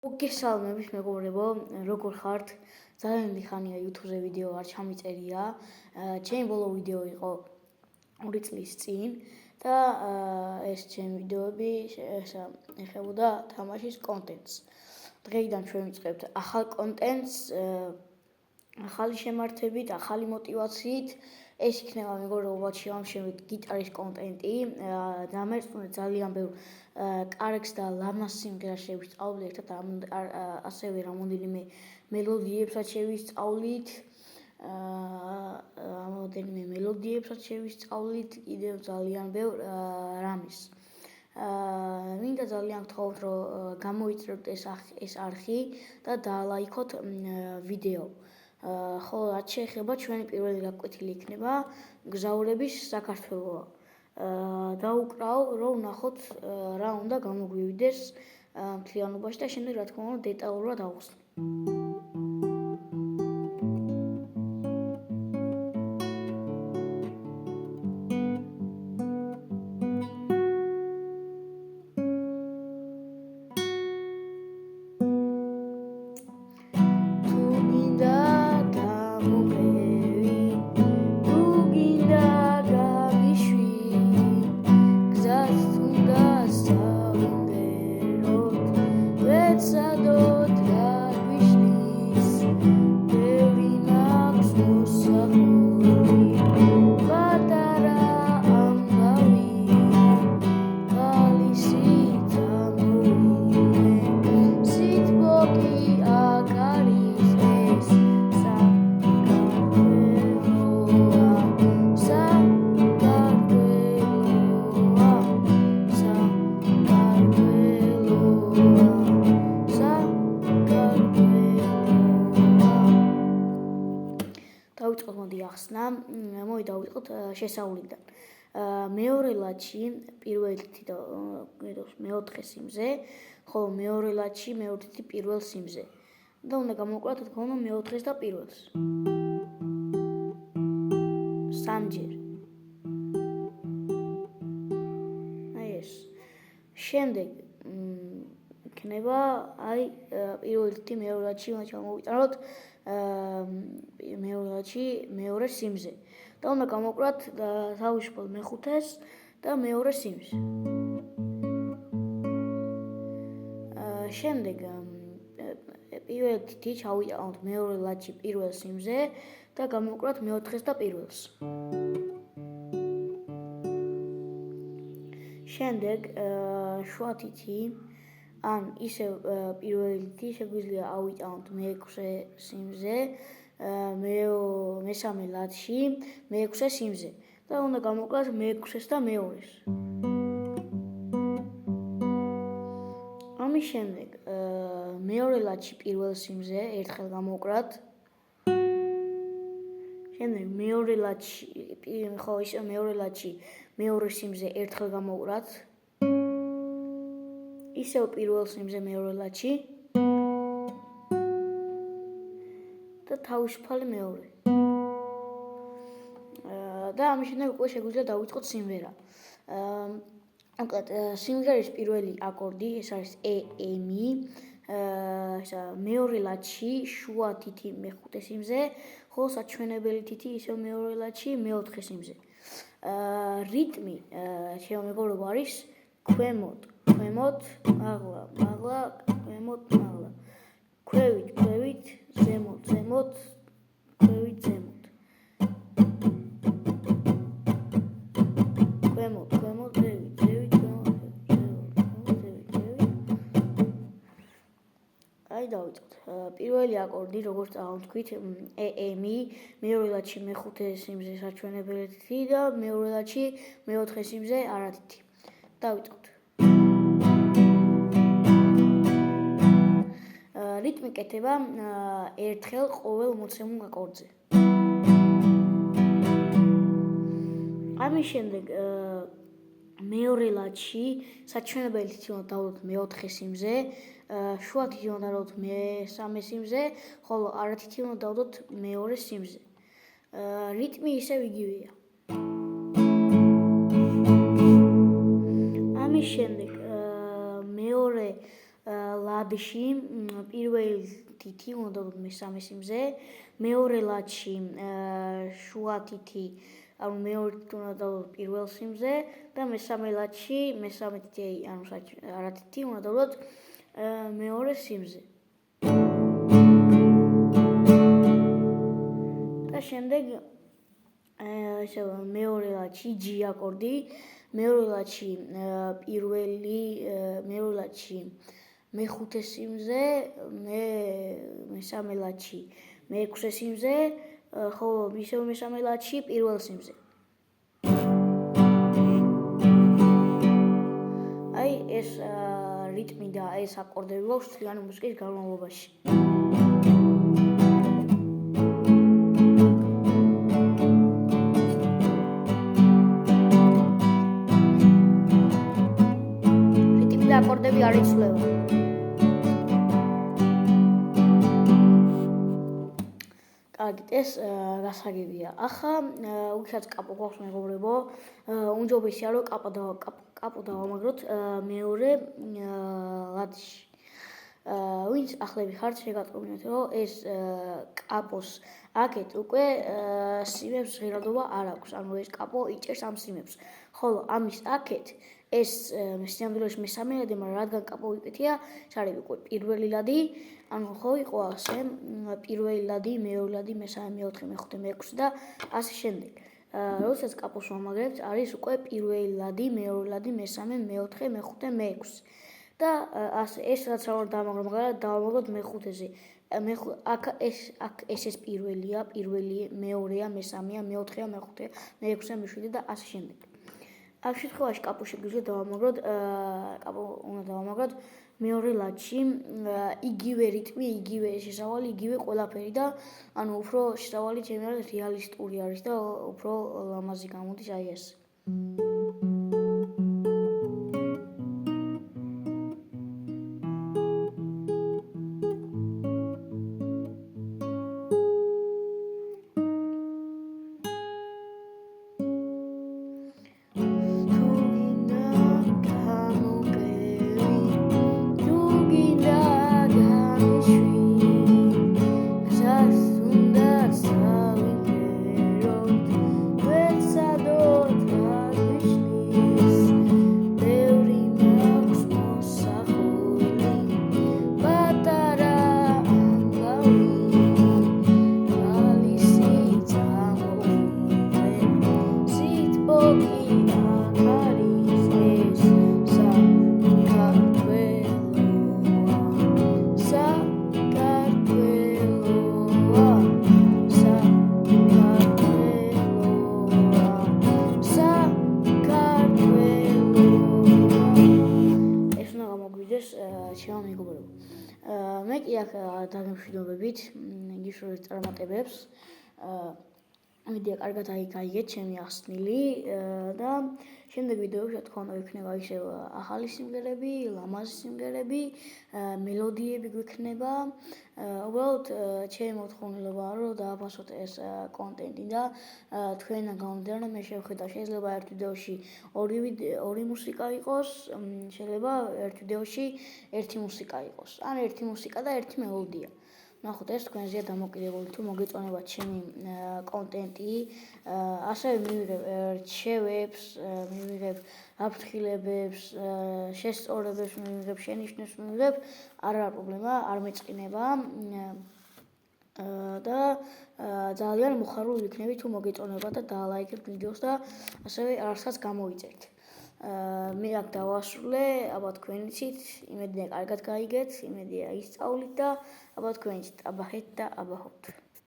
მოგესალმებით მეგობრებო, როგორ ხართ? ძალიან დიდი ხანია YouTube-ზე ვიდეო არ ჩამიწერია. ჩემი ბოლო ვიდეო იყო 2 წლის წინ და ეს ჩემი ვიდეოები ეხებოდა თამაშის კონტენტს. დღეიდან ჩვენ ვიწყებთ ახალ კონტენტს, ახალი შემართებით, ახალი მოტივაციით. ეს იქნება მეგობრებო შევამშევით გიტარის კონტენტი. დამერწმუნეთ ძალიან ბევრ კარგს და ლამაზ სიმღერას შევისწავლით ერთად, ასევე რამოდენიმე მელოდიებსაც შევისწავლით. კიდევ ძალიან ბევრ რამის. მინდა ძალიან გთხოვთ, რომ გამოიწეროთ ეს არხი და დაალაიქოთ ვიდეო. ხოლო რაც შეეხება ჩვენი პირველი გაკვეთილი იქნება გზაურების საქართველოა. დაუკრავ, რომ ვნახოთ რა უნდა გამოგვივიდეს მთლიანობაში და შემდეგ რა თქმა უნდა დეტალურად ავხსნით. დავიწყოთ მოდი ახსნა, დავიწყოთ შესავლიდან. მეორე ლათში პირველი თითი და მეოთხე სიმზე, ხოლო მეორე ლათში მეორე თითი პირველ სიმზე. და უნდა გამოვკლათ რა თქმა უნდა მეოთხეს და პირველს. სამჯერ. ეს. შემდეგ იქნება პირველი თითი მეორე ლათში უნდა ჩამოვიტანოთ მეორე ლათში მეორე სიმზე. და უნდა გამოვკლათ თავისუფალ მეხუთეს და მეორე სიმს. შემდეგ პირველი თითი ჩავიტანოთ მეორე ლათში პირველ სიმზე და გამოვკლათ მეოთხეს და პირველს. შემდეგ შუა თითი ან ისევ პირველი თითი შეგვიძლია ავიტანოთ მეექვსე სიმზე, მესამე ლათში მეექვსე სიმზე და უნდა გამოვკლათ მეექვსეს და მეორეს. ამის შემდეგ მეორე ლათში პირველ სიმზე ერთხელ გამოვკლათ. შემდეგ მეორე ლათში მეორე ლათში მეორე სიმზე ერთხელ გამოვკლათ. ისევ პირველ სიმზე მეორე ლათში და თავისუფალი მეორე. და ამის შემდეგ უკვე შეგვიძლია დავიწყოთ სიმღერა. სიმღერის პირველი აკორდი ეს არის E-M-I, მეორე ლათში შუა თითი მეხუთე სიმზე, ხოლო საჩვენებელი თითი ისევ მეორე ლათში მეოთხე სიმზე. რიტმი მეგობრებო არის ქვემოთ, მაღლა, ქვემოთ, მაღლა. ქვევით, ზემოთ, ქვევით, ზემოთ. ქვემოთ, ზევით, დავიწყოთ. პირველი აკორდი, როგორც აღვთქვით, E-M-I, მეორე ლათში მეხუთე სიმზე საჩვენებელი თითი და მეორე ლათში მეოთხე სიმზე არათითი. დავიწყოთ. რიტმი კეთება ერთხელ ყოველ მოცემულ აკორდზე. ამის შემდეგ მეორე ლათში საჩვენებელი თითი უნდა დავდოთ მეოთხე სიმზე, შუა თითი უნდა დავდოთ მესამე სიმზე, ხოლო არათითი უნდა დავდოთ მეორე სიმზე. რიტმი ისევ იგივეა. ამის შემდეგ მეორე ლადში პირველ თითი უნდა დავუდგოთ მესამე სიმზე, მეორე ლადში შუა თითი, ანუ მეორე თითი უნდა დავუდგოთ პირველ სიმზე და მესამე ლადში მესამე თითი, ანუ არა თითი უნდა დავუდგოთ მეორე სიმზე. და შემდეგ ესე მეორე ლადში G აკორდი, მეორე ლადში მეორე ლადში მეხუთე სიმზე, მესამე ლადში მეექვსე სიმზე, ხოლო ისევ მესამე ლადში პირველ სიმზე. აი ეს რიტმი და ეს აკორდები გვაქვს მთლიანი მუსიკის განმავლობაში. აკორდები არ იცვლება. კარგით, ეს გასაგებია. ახლა ვისაც კაპო გვაქვს მეგობრებო, უმჯობესია რომ კაპო დავამაგროთ მეორე ლადში. ვინც ახლები ხართ, შეგატყობინეთ რომ ეს კაპოს აქეთ უკვე სიმებს ღირადობა არ აქვს. ანუ ეს კაპო იჭერს ამ სიმებს. ხოლო ამის აქეთ ეს სინამდვილეში მესამე ლადი, მაგრამ რადგან კაპო ვიკეთია, ეს არის უკვე პირველი ლადი, ანუ ხო იყო ასე, პირველი ლადი, მეორე ლადი, მესამე, მეოთხე, მეხუთე, მეექვსე და ასე შემდეგ. როდესაც კაპოს ვამაგრებთ, არის უკვე პირველი ლადი, მეორე ლადი, მესამე, მეოთხე, მეხუთე, მეექვსე. და ასე ეს რაც რა უნდა დავამაგრო, მაგრამ დავამაგროთ მეხუთეზე. აქ ეს პირველია, პირველი, მეორეა, მესამეა, მეოთხეა, მეხუთეა, მეექვსე, მეშვიდე და ასე შემდეგ. ამ შემთხვევაში კაპო შეგვიძლია დავამაგროთ, კაპო უნდა დავამაგროთ მეორე ლადში, იგივე რიტმი, იგივე შესავალი, იგივე ყველაფერი და ანუ უფრო შესავალი ჩემი არის რეალისტური არის და უფრო ლამაზი გამოდის აი ეს. ჩემო მეგობრებო. მე კი აქ დაგემშვიდობებით გიშურეთ წარმატებებს. ვიდეო კარგად აიგეთ ჩემი ახსნილი და შემდეგ ვიდეოებში რა თქმა უნდა იქნება ისევ ახალი სიმღერები, ლამაზი სიმღერები, მელოდიები გვექნება. უბრალოდ ჩემი მოთხოვნილებაა რომ დააფასოთ ეს კონტენტი და თქვენთან გამომდინარე მე შევხედავ შეიძლება ერთ ვიდეოში ორი მუსიკა იყოს, შეიძლება ერთ ვიდეოში ერთი მუსიკა იყოს. ან ერთი მუსიკა და ერთი მელოდია. ნახოთ ეს თქვენზეა დამოკიდებული თუ მოგეწონებათ ჩემი კონტენტი, ასევე მივიღებ რჩევებს, მივიღებ აფრთხილებებს, შესწორებებს, მივიღებ შენიშვნებს, მივიღებ, არა პრობლემა, არ მეწყინება და ძალიან მოხარული ვიქნები თუ მოგეწონებათ და დაალაიქებთ ვიდეოს და ასევე არასაც გამოიწერთ. მე აქ დავასრულე, აბა თქვენიცით, იმედია კარგად გაიგეთ, იმედია ისწავლით და აბა თქვენიცით, აბა ჰეთ და აბა ჰოთ.